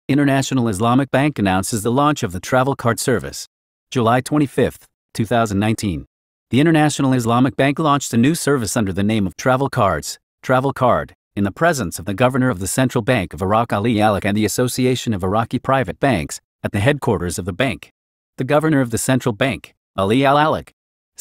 International Islamic Bank announces the launch of the travel card service. July 25, 2019. The International Islamic Bank launched a new service under the name of Travel Cards, Travel Card, in the presence of the Governor of the Central Bank of Iraq Ali Alak and the Association of Iraqi Private Banks, at the headquarters of the bank. The Governor of the Central Bank, Ali Al-Alak,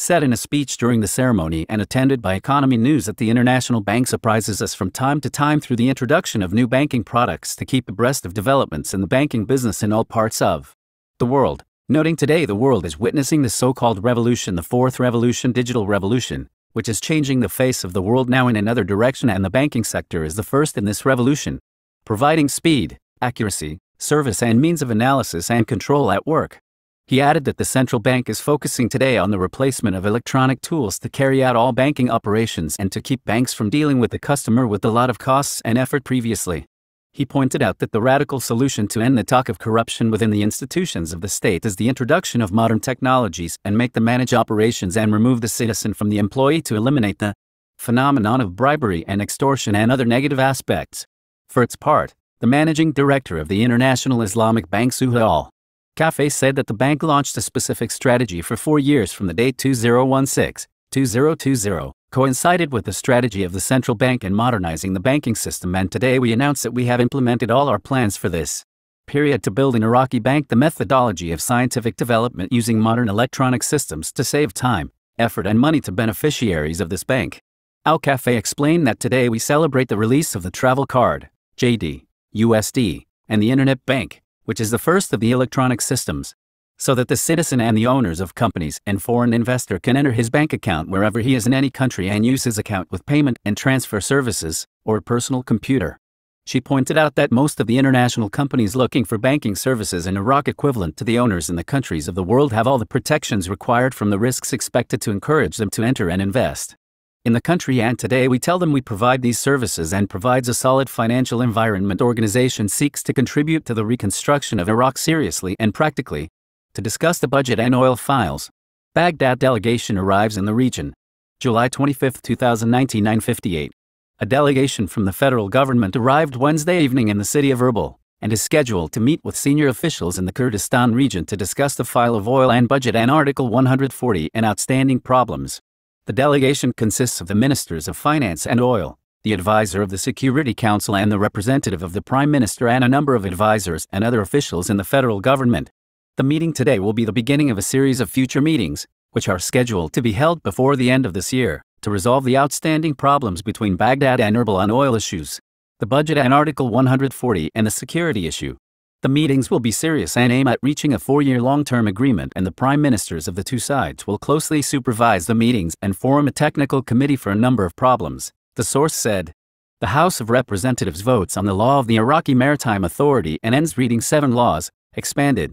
said in a speech during the ceremony and attended by Economy News that the International Bank surprises us from time to time through the introduction of new banking products to keep abreast of developments in the banking business in all parts of the world, noting today the world is witnessing the so-called revolution, the fourth revolution, digital revolution, which is changing the face of the world now in another direction, and the banking sector is the first in this revolution, providing speed, accuracy, service and means of analysis and control at work. He added that the central bank is focusing today on the replacement of electronic tools to carry out all banking operations and to keep banks from dealing with the customer with a lot of costs and effort previously. He pointed out that the radical solution to end the talk of corruption within the institutions of the state is the introduction of modern technologies and make them manage operations and remove the citizen from the employee to eliminate the phenomenon of bribery and extortion and other negative aspects. For its part, the managing director of the International Islamic Bank, Suha Al-Kafeh, said that the bank launched a specific strategy for 4 years from the date 2016-2020, coincided with the strategy of the central bank in modernizing the banking system, and today we announce that we have implemented all our plans for this period to build an Iraqi bank, the methodology of scientific development using modern electronic systems to save time, effort and money to beneficiaries of this bank. Al-Kafeh explained that today we celebrate the release of the travel card, JD, USD, and the Internet Bank, which is the first of the electronic systems, so that the citizen and the owners of companies and foreign investor can enter his bank account wherever he is in any country and use his account with payment and transfer services, or personal computer. She pointed out that most of the international companies looking for banking services in Iraq equivalent to the owners in the countries of the world have all the protections required from the risks expected to encourage them to enter and invest in the country, and today we tell them we provide these services and provides a solid financial environment. Organization seeks to contribute to the reconstruction of Iraq seriously and practically. To discuss the budget and oil files, Baghdad delegation arrives in the region. July 25, 2019, 9:58. A delegation from the federal government arrived Wednesday evening in the city of Erbil and is scheduled to meet with senior officials in the Kurdistan region to discuss the file of oil and budget and Article 140 and outstanding problems. The delegation consists of the ministers of finance and oil, the advisor of the Security Council and the representative of the Prime Minister, and a number of advisors and other officials in the federal government. The meeting today will be the beginning of a series of future meetings, which are scheduled to be held before the end of this year, to resolve the outstanding problems between Baghdad and Erbil on oil issues, the budget and Article 140 and the security issue. The meetings will be serious and aim at reaching a 4-year long-term agreement, and the prime ministers of the two sides will closely supervise the meetings and form a technical committee for a number of problems, the source said. The House of Representatives votes on the law of the Iraqi Maritime Authority and ends reading 7 laws, expanded.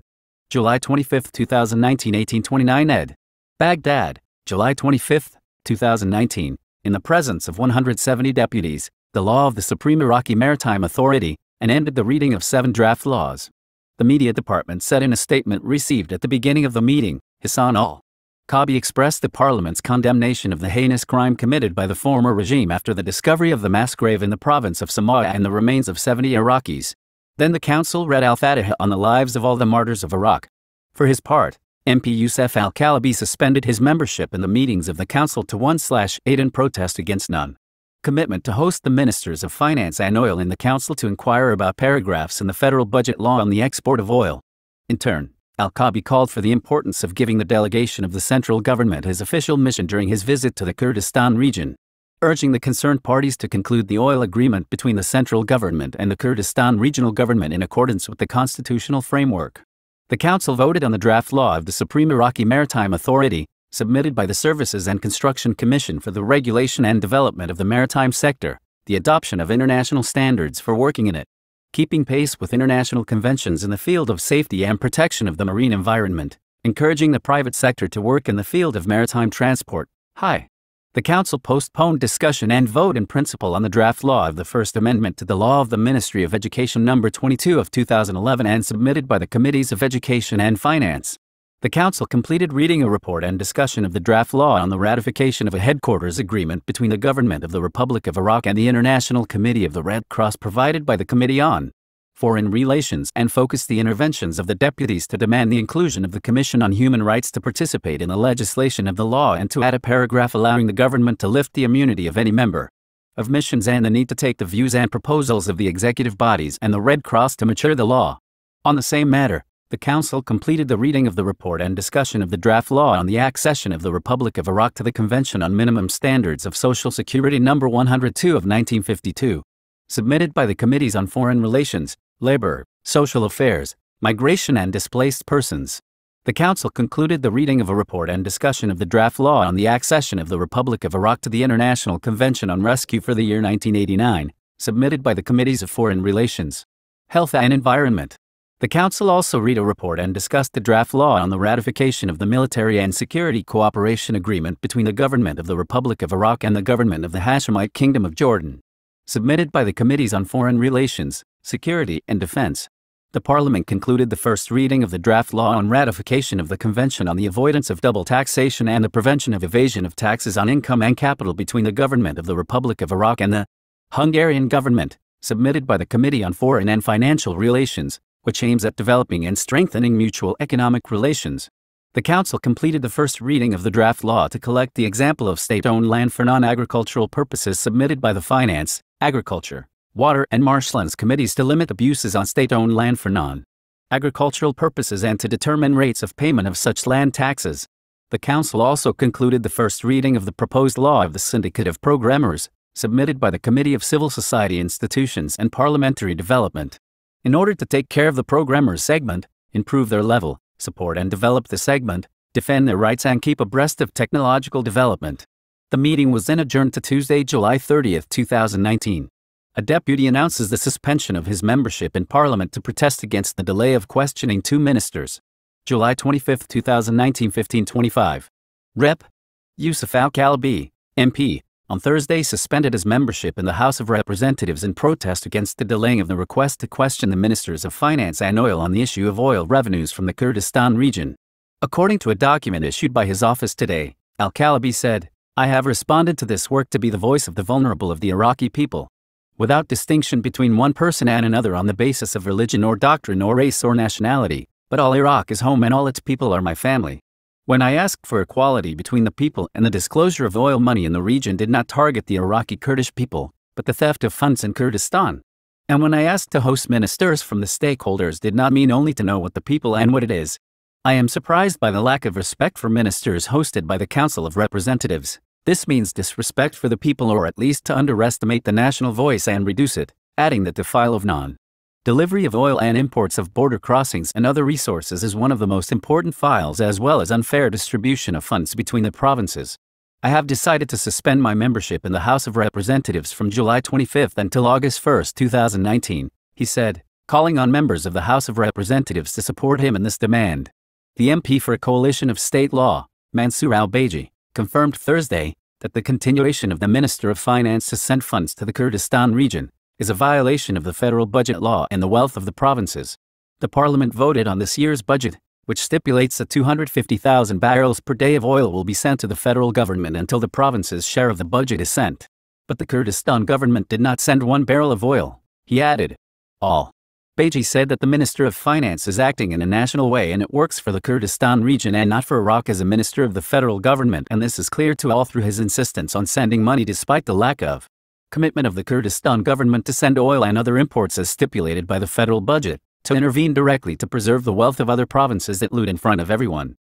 July 25, 2019, 1829, ed. Baghdad, July 25, 2019, in the presence of 170 deputies, the law of the Supreme Iraqi Maritime Authority, and ended the reading of 7 draft laws. The media department said in a statement received at the beginning of the meeting, Hassan al-Kabi expressed the parliament's condemnation of the heinous crime committed by the former regime after the discovery of the mass grave in the province of Samaa and the remains of 70 Iraqis. Then the council read Al-Fatiha on the lives of all the martyrs of Iraq. For his part, MP Youssef Al-Kalabi suspended his membership in the meetings of the council to 1/8 in protest against non-commitment to host the ministers of finance and oil in the council to inquire about paragraphs in the federal budget law on the export of oil. In turn, Al-Kabi called for the importance of giving the delegation of the central government his official mission during his visit to the Kurdistan region, urging the concerned parties to conclude the oil agreement between the central government and the Kurdistan regional government in accordance with the constitutional framework. The council voted on the draft law of the Supreme Iraqi Maritime Authority, submitted by the Services and Construction Commission for the Regulation and Development of the Maritime Sector, the adoption of international standards for working in it, keeping pace with international conventions in the field of safety and protection of the marine environment, encouraging the private sector to work in the field of maritime transport. Hi. The council postponed discussion and vote in principle on the draft law of the First Amendment to the Law of the Ministry of Education No. 22 of 2011 and submitted by the Committees of Education and Finance. The council completed reading a report and discussion of the draft law on the ratification of a headquarters agreement between the government of the Republic of Iraq and the International Committee of the Red Cross provided by the Committee on Foreign Relations and focused the interventions of the deputies to demand the inclusion of the Commission on Human Rights to participate in the legislation of the law and to add a paragraph allowing the government to lift the immunity of any member of missions and the need to take the views and proposals of the executive bodies and the Red Cross to mature the law. On the same matter, the Council completed the reading of the report and discussion of the draft law on the accession of the Republic of Iraq to the Convention on Minimum Standards of Social Security No. 102 of 1952, submitted by the Committees on Foreign Relations, Labor, Social Affairs, Migration and Displaced Persons. The Council concluded the reading of a report and discussion of the draft law on the accession of the Republic of Iraq to the International Convention on Rescue for the year 1989, submitted by the Committees of Foreign Relations, Health and Environment. The Council also read a report and discussed the draft law on the ratification of the Military and Security Cooperation Agreement between the Government of the Republic of Iraq and the Government of the Hashemite Kingdom of Jordan, submitted by the Committees on Foreign Relations, Security and Defense. The Parliament concluded the first reading of the draft law on ratification of the Convention on the Avoidance of Double Taxation and the Prevention of Evasion of Taxes on Income and Capital between the Government of the Republic of Iraq and the Hungarian Government, submitted by the Committee on Foreign and Financial Relations, which aims at developing and strengthening mutual economic relations. The Council completed the first reading of the draft law to collect the example of state-owned land for non-agricultural purposes submitted by the Finance, Agriculture, Water and Marshlands Committees to limit abuses on state-owned land for non-agricultural purposes and to determine rates of payment of such land taxes. The Council also concluded the first reading of the proposed law of the Syndicate of Programmers, submitted by the Committee of Civil Society Institutions and Parliamentary Development. In order to take care of the programmers segment, improve their level, support and develop the segment, defend their rights and keep abreast of technological development. The meeting was then adjourned to Tuesday, July 30, 2019. A deputy announces the suspension of his membership in Parliament to protest against the delay of questioning two ministers. July 25, 2019, 15:25. Rep. Yusuf Al-Kalabi, MP, on Thursday suspended his membership in the House of Representatives in protest against the delaying of the request to question the Ministers of Finance and Oil on the issue of oil revenues from the Kurdistan region. According to a document issued by his office today, Al-Kalabi said, "I have responded to this work to be the voice of the vulnerable of the Iraqi people, without distinction between one person and another on the basis of religion or doctrine or race or nationality, but all Iraq is home and all its people are my family. When I asked for equality between the people and the disclosure of oil money in the region did not target the Iraqi Kurdish people, but the theft of funds in Kurdistan. And when I asked to host ministers from the stakeholders did not mean only to know what the people and what it is. I am surprised by the lack of respect for ministers hosted by the Council of Representatives. This means disrespect for the people or at least to underestimate the national voice and reduce it," adding that the file of non-delivery of oil and imports of border crossings and other resources is one of the most important files as well as unfair distribution of funds between the provinces. "I have decided to suspend my membership in the House of Representatives from July 25 until August 1, 2019, he said, calling on members of the House of Representatives to support him in this demand. The MP for a coalition of state law, Mansour al-Baji, confirmed Thursday that the continuation of the Minister of Finance to send funds to the Kurdistan region is a violation of the federal budget law and the wealth of the provinces. The Parliament voted on this year's budget, which stipulates that 250,000 barrels per day of oil will be sent to the federal government until the province's share of the budget is sent. But the Kurdistan government did not send 1 barrel of oil," he added. Al-Baji said that the Minister of Finance is acting in a national way and it works for the Kurdistan region and not for Iraq as a minister of the federal government, and this is clear to all through his insistence on sending money despite the lack of commitment of the Kurdistan government to send oil and other imports as stipulated by the federal budget, to intervene directly to preserve the wealth of other provinces that loot in front of everyone.